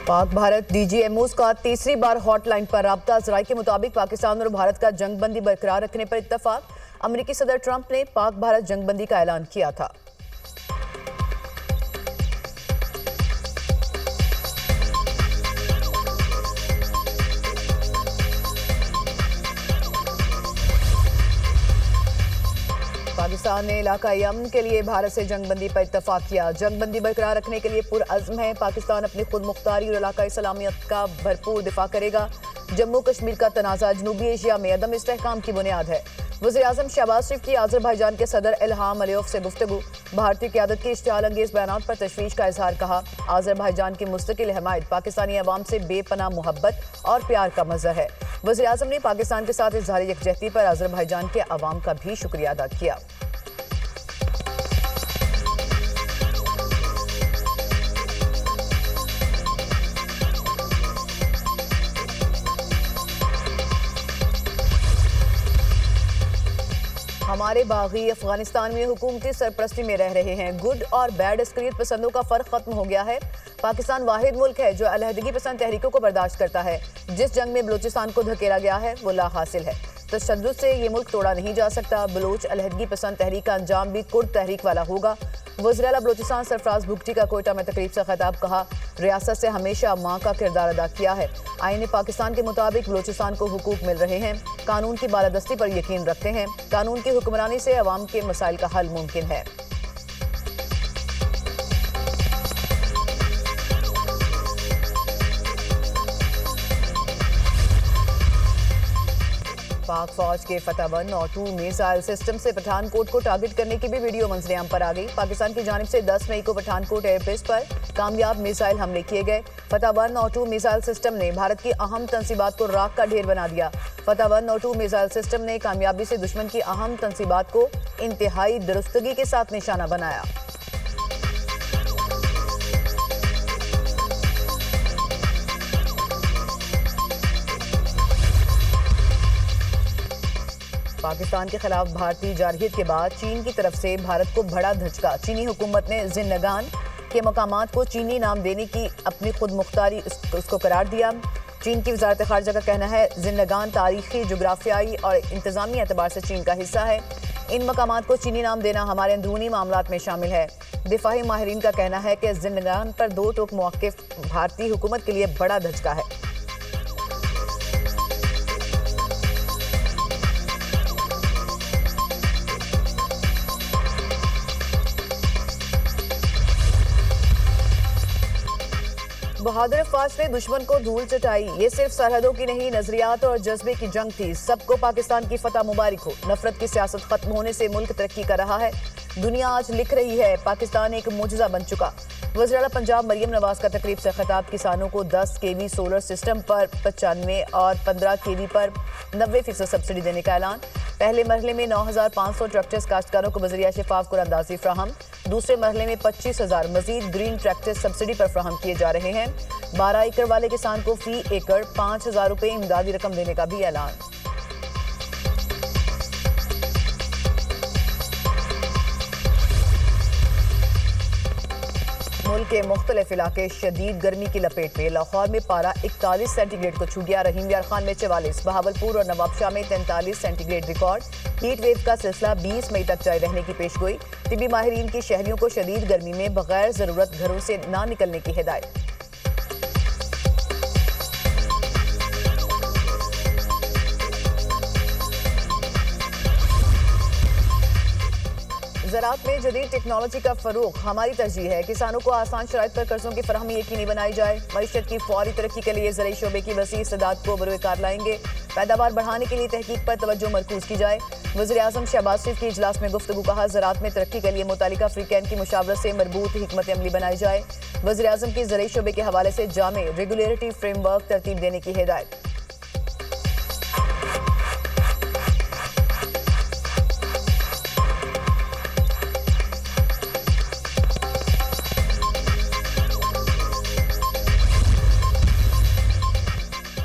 पाक भारत डीजीएमओस का तीसरी बार हॉटलाइन पर राब्ता। ज़राए के मुताबिक पाकिस्तान और भारत का जंगबंदी बरकरार रखने पर इत्तफाक। अमेरिकी सदर ट्रंप ने पाक भारत जंगबंदी का ऐलान किया था। पाकिस्तान ने इलाकाई अमन के लिए भारत से जंगबंदी पर इत्तफाक किया। जंगबंदी बरकरार रखने के लिए पुरअज़्म है। पाकिस्तान अपनी खुद मुख्तारी और इलाकाई सलामियत का भरपूर दिफा करेगा। जम्मू कश्मीर का तनाज़ा जनूबी एशिया में अदम इस्तेहकाम की बुनियाद है। वज़ीर-ए-आज़म शहबाज शरीफ की आज़रबाईजान के सदर इल्हाम अलियोव से गुफ्तगू। भारतीय क़यादत के इश्तिआल अंगेज़ बयानात पर तशवीश का इजहार। कहा, आज़रबाईजान की मुस्तकिल हमायत पाकिस्तानी अवाम से बेपनाह मोहब्बत और प्यार का मज़हर है। वज़ीर-ए-आज़म ने पाकिस्तान के साथ इज़हार यकजहती पर आज़रबाईजान के अवाम का भी शुक्रिया अदा किया। हमारे बागी अफगानिस्तान में हुकूमती सरपरस्ती में रह रहे हैं। गुड और बैड अस्करियत पसंदों का फर्क खत्म हो गया है। पाकिस्तान वाहिद मुल्क है जो अलहदगी पसंद तहरीकों को बर्दाश्त करता है। जिस जंग में बलूचिस्तान को धकेला गया है वो ला हासिल है। तशद्दुद से ये मुल्क तोड़ा नहीं जा सकता। बलूच अलहदगी पसंद तहरीक का अंजाम भी कुर्द तहरीक वाला होगा। वज़ीर आला बलूचिस्तान सरफराज भुगटी का कोयटा में तकरीब से खिताब। कहा, रियासत से हमेशा माँ का किरदार अदा किया है। आईन पाकिस्तान के मुताबिक बलूचिस्तान को हुकूक मिल रहे हैं। कानून की बालादस्ती पर यकीन रखते हैं। कानून की हुक्मरानी से अवाम के मसाइल का हल मुमकिन है। पाक फौज के फतह 1 और 2 मिसाइल सिस्टम से पठानकोट को टारगेट करने की भी वीडियो मंजरेआम पर आ गई। पाकिस्तान की जानिब से 10 मई को पठानकोट एयरबेस पर कामयाब मिसाइल हमले किए गए। फतह 1 और 2 मिसाइल सिस्टम ने भारत की अहम तंसीबात को राख का ढेर बना दिया। फतह 1 और 2 मिसाइल सिस्टम ने कामयाबी से दुश्मन की अहम तंसीबात को इंतहाई दुरुस्तगी के साथ निशाना बनाया। पाकिस्तान के खिलाफ भारतीय जारहियत के बाद चीन की तरफ से भारत को बड़ा धचका। चीनी हुकूमत ने जिन्नगान के मकामात को चीनी नाम देने की अपनी खुद मुख्तारी उसको करार दिया। चीन की वजारत खारजा का कहना है, जिन्नगान तारीखी, जोग्राफियाई और इंतजामी एतबार से चीन का हिस्सा है। इन मकामात को चीनी नाम देना हमारे अंदरूनी मामलात में शामिल है। दिफाही माहिरीन का कहना है कि जिन्नगान पर दो टोक मौक़िफ़ भारतीय हुकूमत के लिए बड़ा धचका है। बहादुर अफवाज ने दुश्मन को धूल चटाई। ये सिर्फ सरहदों की नहीं, नजरियात और जज्बे की जंग थी। सबको पाकिस्तान की फतह मुबारक हो। नफरत की सियासत खत्म होने से मुल्क तरक्की कर रहा है। दुनिया आज लिख रही है, पाकिस्तान एक मुजज़ा बन चुका। वज़ीर आला पंजाब मरियम नवाज का तकरीब से खिताब। किसानों को 10 केवी सोलर सिस्टम पर 95 और 15 केवी पर 90% सब्सिडी देने का ऐलान। पहले मरहले में 9,500 ट्रैक्टर्स काश्तकारों को बजरिया शिफाफ कुरानंदाजी फ्राहम। दूसरे मरहले में 25,000 मजीद ग्रीन ट्रैक्टर सब्सिडी पर फ्राहम किए जा रहे हैं। 12 एकड़ वाले किसान को फी एकड़ 5,000 रुपये इमदादी रकम देने का भी ऐलान। मुल्क के मुख्तलिफ इलाके शदीद गर्मी की लपेट में। लाहौर में पारा 41 सेंटीग्रेड को छू गया। रहीम यार खान में 44, बहावलपुर और नवाबशाह में 43 सेंटीग्रेड रिकॉर्ड। हीट वेव का सिलसिला 20 मई तक जारी रहने की पेशगोई। तिबी माहिरीन की शहरियों को शदीद गर्मी में बगैर जरूरत घरों से ना निकलने की हिदायत। ज़राअत में जदीद टेक्नोलॉजी का फरोग हमारी तरजीह है। किसानों को आसान शराइत पर कर्जों की फरहमी यकीनी बनाई जाए। मईशत की फौरी तरक्की के लिए ज़राई शोबे की वसी इस्तेदाद को बरूए-कार लाएंगे। पैदावार बढ़ाने के लिए तहकीक पर तवज्जो मरकूज की जाए। वज़ीर-ए-आज़म शहबाज शरीफ की इजलास में गुफ्तगू। कहा, ज़राअत में तरक्की के लिए मुतालिका अफ्रीकैन की मुशावरत से मरबूत हिकमत अमली बनाई जाए। वज़ीर-ए-आज़म की ज़राई शोबे के हवाले से जामे रेगुलेटरी फ्रेमवर्क तरतीब देने की हिदायत।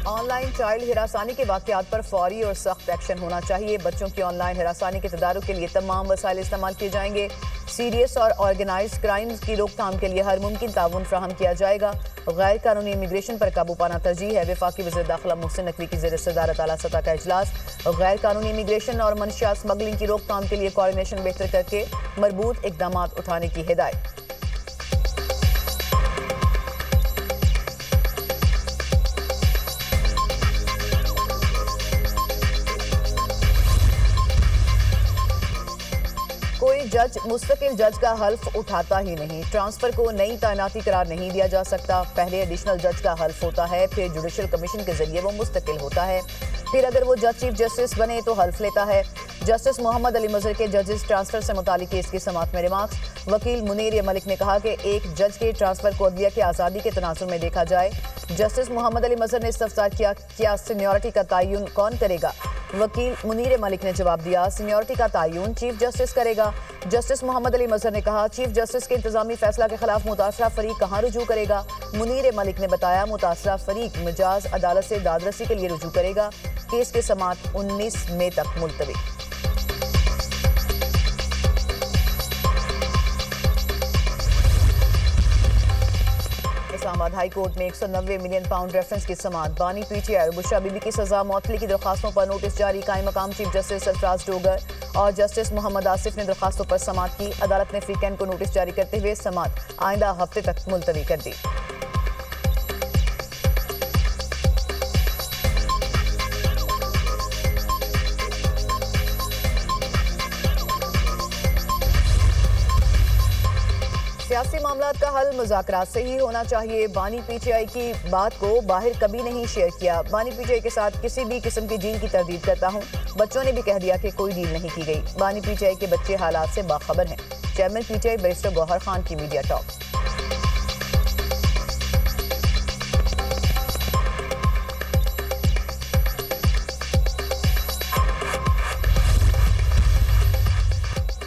ऑनलाइन चाइल्ड हिरासानी के वाकयात पर फौरी और सख्त एक्शन होना चाहिए। बच्चों की ऑनलाइन हिरासानी के तदारुक के लिए तमाम वसाइल इस्तेमाल किए जाएंगे। सीरियस और ऑर्गेनाइज्ड क्राइम्स की रोकथाम के लिए हर मुमकिन ताउन फ्राहम किया जाएगा। गैर कानूनी इमिग्रेशन पर काबू पाना तरजीह है। वफाकी वज़ीर दाखिला मोहसिन नकवी की ज़ेर सदारत आला सतह का इजलास। गैर कानूनी इमिग्रेशन और मनशियात स्मगलिंग की रोकथाम के लिए कोऑर्डिनेशन बेहतर करके मरबूत इकदाम उठाने की हिदायत। कोई जज मुस्तकिल जज का हल्फ उठाता ही नहीं। ट्रांसफर को नई तैनाती करार नहीं दिया जा सकता। पहले एडिशनल जज का हल्फ होता है, फिर जुडिशल कमीशन के जरिए वो मुस्तकिल होता है, फिर अगर वो जज चीफ जस्टिस बने तो हल्फ लेता है। जस्टिस मोहम्मद अली मजहर के जजेस ट्रांसफर से मुतालिक केस की समाअत में रिमार्क्स। वकील मुनीर मलिक ने कहा कि एक जज के ट्रांसफर को अदलिया की आज़ादी के तनाजुर में देखा जाए। जस्टिस मोहम्मद अली मजहर ने इस्तफसार किया, क्या सीनियरिटी का तयन कौन करेगा? वकील मुनीर मलिक ने जवाब दिया, सीनियरिटी का तयन चीफ जस्टिस करेगा। जस्टिस मोहम्मद अली मजहर ने कहा, चीफ जस्टिस के इंतजामी फैसला के खिलाफ मुतासरा फरीक कहाँ रुजू करेगा? मुनीर मलिक ने बताया, मुतासरा फरीक मिजाज अदालत से दादरसी के लिए रुजू करेगा। केस की समाअत 19 मई तक मुलतवी। इस्लामाबाद हाई कोर्ट में 190 मिलियन पाउंड रेफरेंस की समाअत। बानी पीटीआई और बुशरा बीबी की सजा मौतली की दरखास्तों पर नोटिस जारी। कायम मकाम चीफ जस्टिस सरफराज डोगर और जस्टिस मोहम्मद आसिफ ने दरखास्तों पर समाअत की। अदालत ने फ्रीकैन को नोटिस जारी करते हुए समाअत आइंदा हफ्ते तक मुलतवी कर दी। सियासी मामलात का हल मुज़ाकरात से ही होना चाहिए। बानी पीटीआई की बात को बाहर कभी नहीं शेयर किया। बानी पीटीआई के साथ किसी भी किस्म की डील की तरदीद करता हूँ। बच्चों ने भी कह दिया कि कोई डील नहीं की गई। बानी पीटीआई के बच्चे हालात से बाखबर हैं। Chairman PTI barrister Gohar Khan की मीडिया टॉक।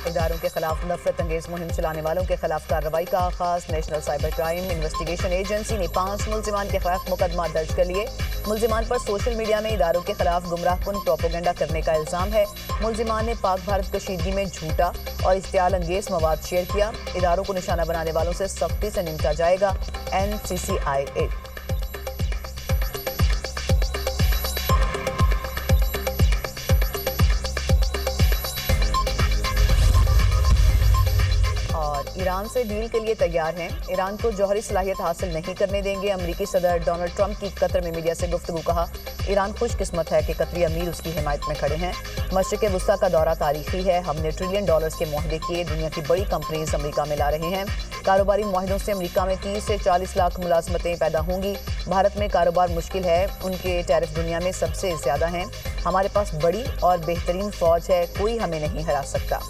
इदारों के खिलाफ नफरत अंगेज मुहिम चलाने वालों के खिलाफ कार्रवाई का आगाज। National cyber crime investigation agency ने 5 मुलजिमान के खिलाफ मुकदमा दर्ज कर लिए। मुलजिमान पर सोशल मीडिया में इदारों के खिलाफ गुमराहकुन प्रोपेगेंडा करने का इल्जाम है। मुलजिमान ने पाक भारत कशीदगी में झूठा और इश्तियाल अंगेज मवाद शेयर किया। इदारों को निशाना बनाने वालों से सख्ती से निपटा जाएगा। NCCIA। ईरान से डील के लिए तैयार हैं। ईरान को जौहरी सलाहियत हासिल नहीं करने देंगे। अमरीकी सदर डोनाल्ड ट्रंप की कतर में मीडिया से गुफ्तगू। कहा, ईरान खुशकिस्मत है कि कतरी अमीर उसकी हिमायत में खड़े हैं। मशरिक़ वुस्ता का दौरा तारीखी है। हमने ट्रिलियन डॉलर्स के मुआहदे किए। दुनिया की बड़ी कंपनीज अमरीका में ला रहे हैं। कारोबारी मुआहदों से अमरीका में 30 से 40 लाख मुलाजमतें पैदा होंगी। भारत में कारोबार मुश्किल है। उनके टैरिफ दुनिया में सबसे ज़्यादा हैं। हमारे पास बड़ी और बेहतरीन फौज है। कोई हमें नहीं हरा सकता।